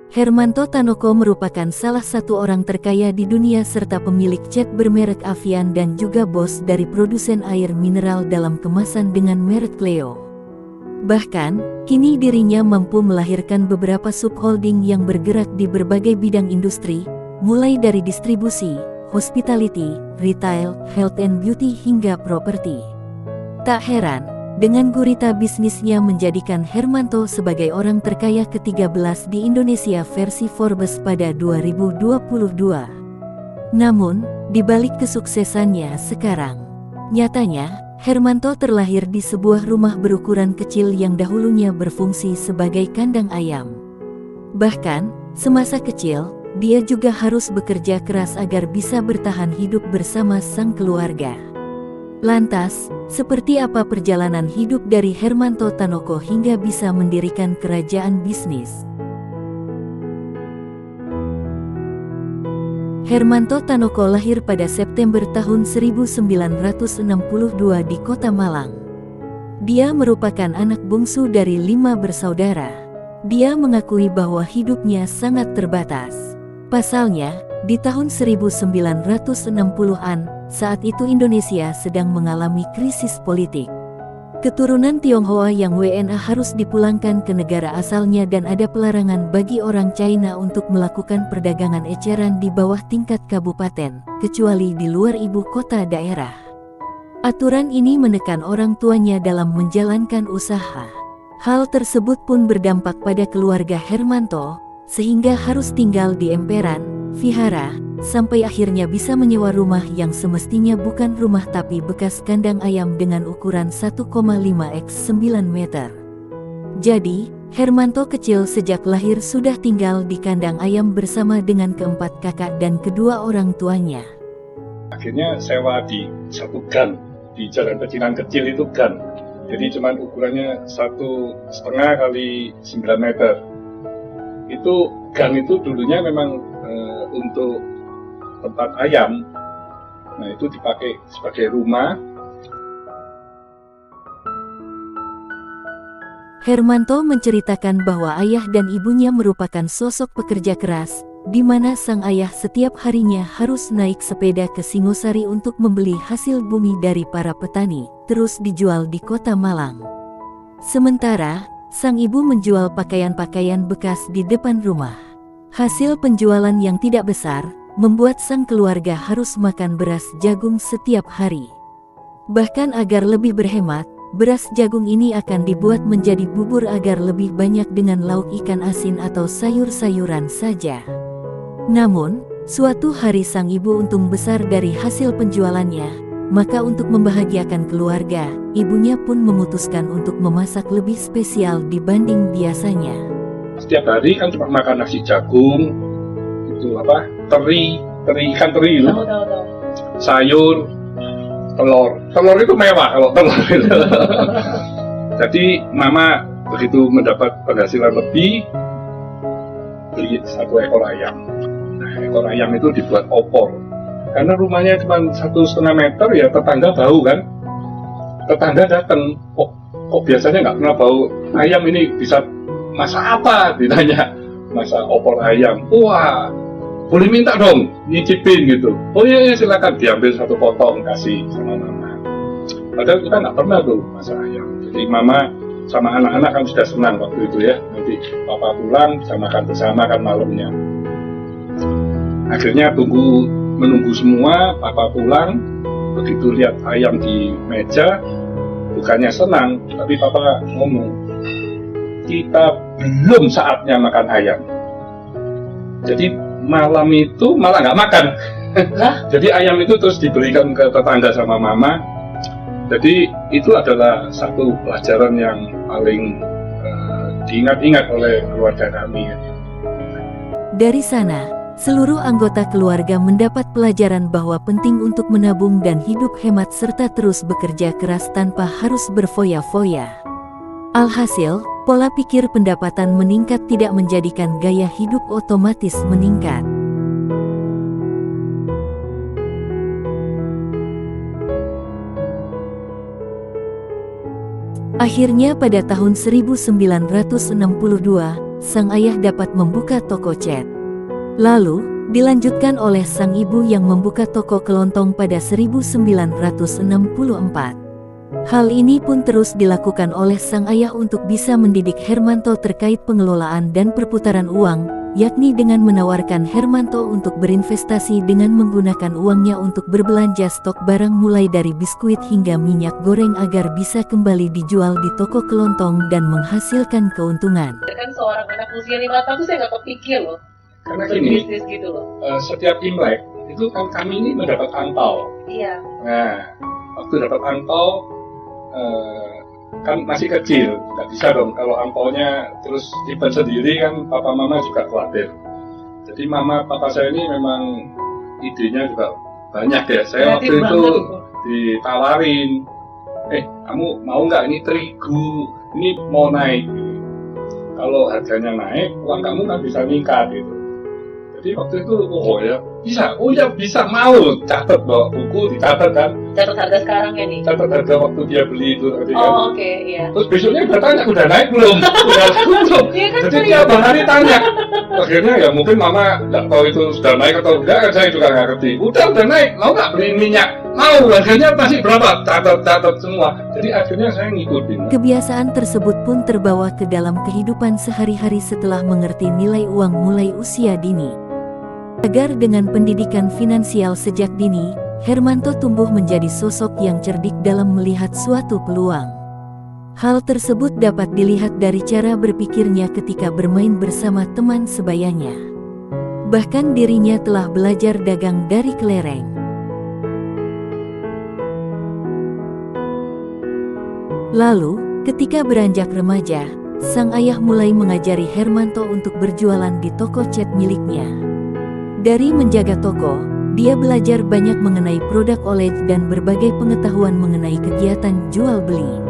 Hermanto Tanoko merupakan salah satu orang terkaya di dunia serta pemilik jet bermerek Avian dan juga bos dari produsen air mineral dalam kemasan dengan merek Cleo. Bahkan, kini dirinya mampu melahirkan beberapa subholding yang bergerak di berbagai bidang industri, mulai dari distribusi, hospitality, retail, health and beauty hingga properti. Tak heran, dengan gurita bisnisnya menjadikan Hermanto sebagai orang terkaya ke-13 di Indonesia versi Forbes pada 2022. Namun, di balik kesuksesannya sekarang, nyatanya, Hermanto terlahir di sebuah rumah berukuran kecil yang dahulunya berfungsi sebagai kandang ayam. Bahkan, semasa kecil, dia juga harus bekerja keras agar bisa bertahan hidup bersama sang keluarga. Lantas, seperti apa perjalanan hidup dari Hermanto Tanoko hingga bisa mendirikan kerajaan bisnis? Hermanto Tanoko lahir pada September tahun 1962 di Kota Malang. Dia merupakan anak bungsu dari 5 bersaudara. Dia mengakui bahwa hidupnya sangat terbatas. Pasalnya, di tahun 1960-an, saat itu Indonesia sedang mengalami krisis politik. Keturunan Tionghoa yang WNA harus dipulangkan ke negara asalnya dan ada pelarangan bagi orang China untuk melakukan perdagangan eceran di bawah tingkat kabupaten, kecuali di luar ibu kota daerah. Aturan ini menekan orang tuanya dalam menjalankan usaha. Hal tersebut pun berdampak pada keluarga Hermanto, sehingga harus tinggal di emperan, vihara, sampai akhirnya bisa menyewa rumah yang semestinya bukan rumah tapi bekas kandang ayam dengan ukuran 1,5 x 9 meter. Jadi, Hermanto kecil sejak lahir sudah tinggal di kandang ayam bersama dengan keempat kakak dan kedua orang tuanya. Akhirnya sewa di satu gang, di jalan pecinan kecil itu gang. Jadi cuman ukurannya 1,5 kali 9 meter. Itu gang itu dulunya memang untuk tempat ayam. Nah, itu dipakai sebagai rumah. Hermanto menceritakan bahwa ayah dan ibunya merupakan sosok pekerja keras, di mana sang ayah setiap harinya harus naik sepeda ke Singosari untuk membeli hasil bumi dari para petani, terus dijual di Kota Malang. Sementara, sang ibu menjual pakaian-pakaian bekas di depan rumah. Hasil penjualan yang tidak besar, membuat sang keluarga harus makan beras jagung setiap hari. Bahkan agar lebih berhemat, beras jagung ini akan dibuat menjadi bubur agar lebih banyak dengan lauk ikan asin atau sayur-sayuran saja. Namun, suatu hari sang ibu untung besar dari hasil penjualannya, maka untuk membahagiakan keluarga, ibunya pun memutuskan untuk memasak lebih spesial dibanding biasanya. Setiap hari kan cuma makan nasi jagung, itu teri ikan teri itu, sayur, telur itu mewah kalau telur itu. Jadi mama begitu mendapat penghasilan lebih, beli 1 ekor ayam. Nah, ekor ayam itu dibuat opor. Karena rumahnya cuma 1,5 meter, ya tetangga bau kan. Tetangga datang, kok biasanya nggak pernah bau ayam ini, bisa masak apa? Ditanya, masak opor ayam. Wah, boleh minta dong, nyicipin gitu. Oh iya, silakan, diambil 1 potong, kasih sama mama. Padahal kita nggak pernah tuh masak ayam. Jadi mama sama anak-anak kan sudah senang waktu itu ya. Nanti papa pulang, bisa makan bersama kan malamnya. Akhirnya menunggu semua, papa pulang, begitu lihat ayam di meja, bukannya senang, tapi papa ngomong, kita belum saatnya makan ayam. Jadi malam itu malah nggak makan. Jadi ayam itu terus diberikan ke tetangga sama mama. Jadi itu adalah satu pelajaran yang paling diingat-ingat oleh keluarga kami. Dari sana, seluruh anggota keluarga mendapat pelajaran bahwa penting untuk menabung dan hidup hemat serta terus bekerja keras tanpa harus berfoya-foya. Alhasil, pola pikir pendapatan meningkat tidak menjadikan gaya hidup otomatis meningkat. Akhirnya pada tahun 1962, sang ayah dapat membuka toko cat. Lalu, dilanjutkan oleh sang ibu yang membuka toko kelontong pada 1964. Hal ini pun terus dilakukan oleh sang ayah untuk bisa mendidik Hermanto terkait pengelolaan dan perputaran uang, yakni dengan menawarkan Hermanto untuk berinvestasi dengan menggunakan uangnya untuk berbelanja stok barang mulai dari biskuit hingga minyak goreng agar bisa kembali dijual di toko kelontong dan menghasilkan keuntungan. Kan seorang anak usia 5 tahun saya nggak kepikir loh. Karena gini, Bisnis gitu loh. setiap Imlek itu kan kami ini mendapat angpau. Iya. Nah, waktu dapat angpau kan masih kecil, nggak bisa dong kalau angpaunya terus simpan sendiri kan papa mama juga khawatir. Jadi mama papa saya ini memang idenya juga banyak ya. Saya waktu itu ditawarin, kamu mau nggak ini terigu, ini mau naik. Kalau harganya naik, uang kamu kan bisa meningkat gitu. Jadi waktu itu, bisa, mau, catat bawa buku, dicatat kan. Catat harga sekarang ya nih? Catat harga waktu dia beli itu tadi kan. Oh oke, iya. Terus besoknya udah tanya, udah naik belum? Udah belum? Jadi tiap hari tanya. Akhirnya ya mungkin mama nggak tahu itu sudah naik atau enggak, kan saya juga nggak ngerti. Udah naik, mau nggak beli minyak? Mau, harganya masih berapa? Catat semua. Jadi akhirnya saya ngikutin. Kebiasaan tersebut pun terbawa ke dalam kehidupan sehari-hari setelah mengerti nilai uang mulai usia dini. Agar dengan pendidikan finansial sejak dini, Hermanto tumbuh menjadi sosok yang cerdik dalam melihat suatu peluang. Hal tersebut dapat dilihat dari cara berpikirnya ketika bermain bersama teman sebayanya. Bahkan dirinya telah belajar dagang dari kelereng. Lalu, ketika beranjak remaja, sang ayah mulai mengajari Hermanto untuk berjualan di toko cat miliknya. Dari menjaga toko, dia belajar banyak mengenai produk OLED dan berbagai pengetahuan mengenai kegiatan jual beli.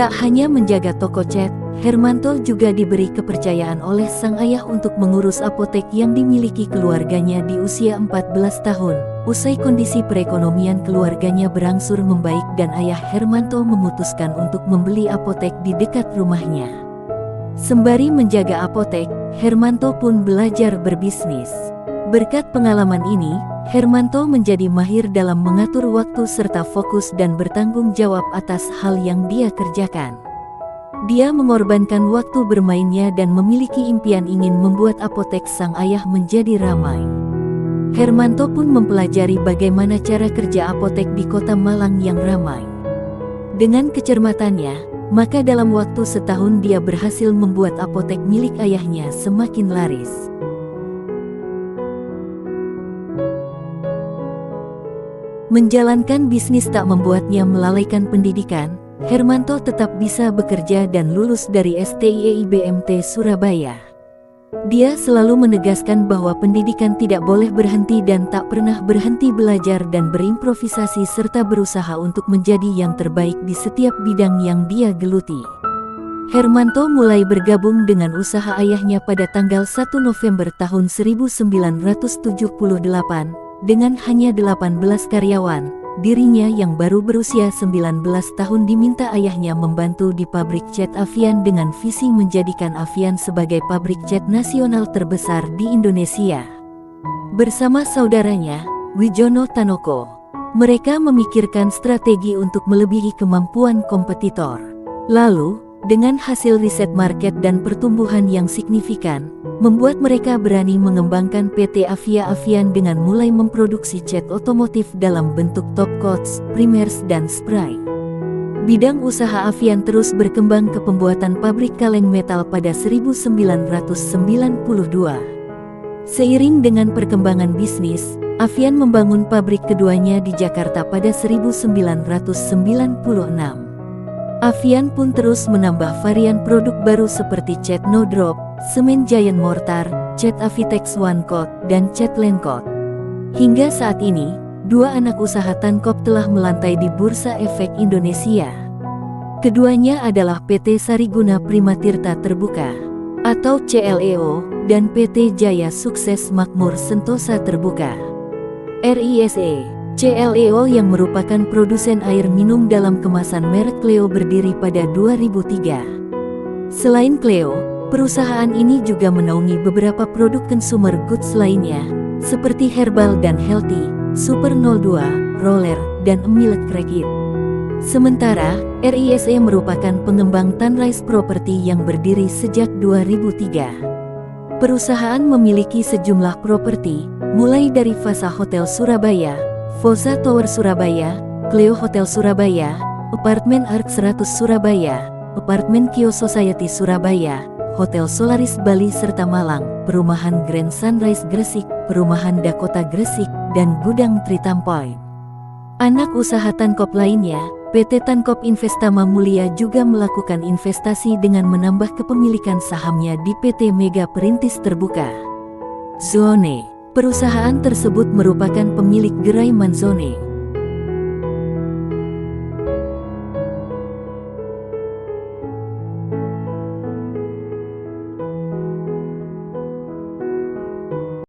Tak hanya menjaga toko cat, Hermanto juga diberi kepercayaan oleh sang ayah untuk mengurus apotek yang dimiliki keluarganya di usia 14 tahun. Usai kondisi perekonomian keluarganya berangsur membaik dan ayah Hermanto memutuskan untuk membeli apotek di dekat rumahnya. Sembari menjaga apotek, Hermanto pun belajar berbisnis. Berkat pengalaman ini, Hermanto menjadi mahir dalam mengatur waktu serta fokus dan bertanggung jawab atas hal yang dia kerjakan. Dia mengorbankan waktu bermainnya dan memiliki impian ingin membuat apotek sang ayah menjadi ramai. Hermanto pun mempelajari bagaimana cara kerja apotek di kota Malang yang ramai. Dengan kecermatannya, maka dalam waktu setahun dia berhasil membuat apotek milik ayahnya semakin laris. Menjalankan bisnis tak membuatnya melalaikan pendidikan. Hermanto tetap bisa bekerja dan lulus dari STIEIBMT Surabaya. Dia selalu menegaskan bahwa pendidikan tidak boleh berhenti dan tak pernah berhenti belajar dan berimprovisasi serta berusaha untuk menjadi yang terbaik di setiap bidang yang dia geluti. Hermanto mulai bergabung dengan usaha ayahnya pada tanggal 1 November tahun 1978. Dengan hanya 18 karyawan, dirinya yang baru berusia 19 tahun diminta ayahnya membantu di pabrik cat Avian dengan visi menjadikan Avian sebagai pabrik cat nasional terbesar di Indonesia. Bersama saudaranya, Wijono Tanoko, mereka memikirkan strategi untuk melebihi kemampuan kompetitor. Lalu, dengan hasil riset market dan pertumbuhan yang signifikan, membuat mereka berani mengembangkan PT Avia Avian dengan mulai memproduksi cat otomotif dalam bentuk top coats, primers dan spray. Bidang usaha Avian terus berkembang ke pembuatan pabrik kaleng metal pada 1992. Seiring dengan perkembangan bisnis, Avian membangun pabrik keduanya di Jakarta pada 1996. Avian pun terus menambah varian produk baru seperti cat no drop, semen giant mortar, cat Avitex One Coat, dan cat Land Coat. Hingga saat ini, dua anak usaha Tankop telah melantai di Bursa Efek Indonesia. Keduanya adalah PT Sariguna Primatirta Terbuka atau CLEO dan PT Jaya Sukses Makmur Sentosa Terbuka. RISE CLEO yang merupakan produsen air minum dalam kemasan merek Cleo berdiri pada 2003. Selain Cleo, Perusahaan ini juga menaungi beberapa produk consumer goods lainnya, seperti Herbal dan Healthy, Super 02, Roller, dan Milik Kredit. Sementara, RISE merupakan pengembang Tanrise Property yang berdiri sejak 2003. Perusahaan memiliki sejumlah properti, mulai dari Vasa Hotel Surabaya, Foza Tower Surabaya, Cleo Hotel Surabaya, Apartemen Ark 100 Surabaya, Apartemen Kio Society Surabaya, Hotel Solaris Bali serta Malang, Perumahan Grand Sunrise Gresik, Perumahan Dakota Gresik, dan Gudang Tritampoint. Anak usaha Tankop lainnya, PT Tankop Investama Mulia juga melakukan investasi dengan menambah kepemilikan sahamnya di PT Mega Perintis Terbuka. Zone. Perusahaan tersebut merupakan pemilik gerai Manzone.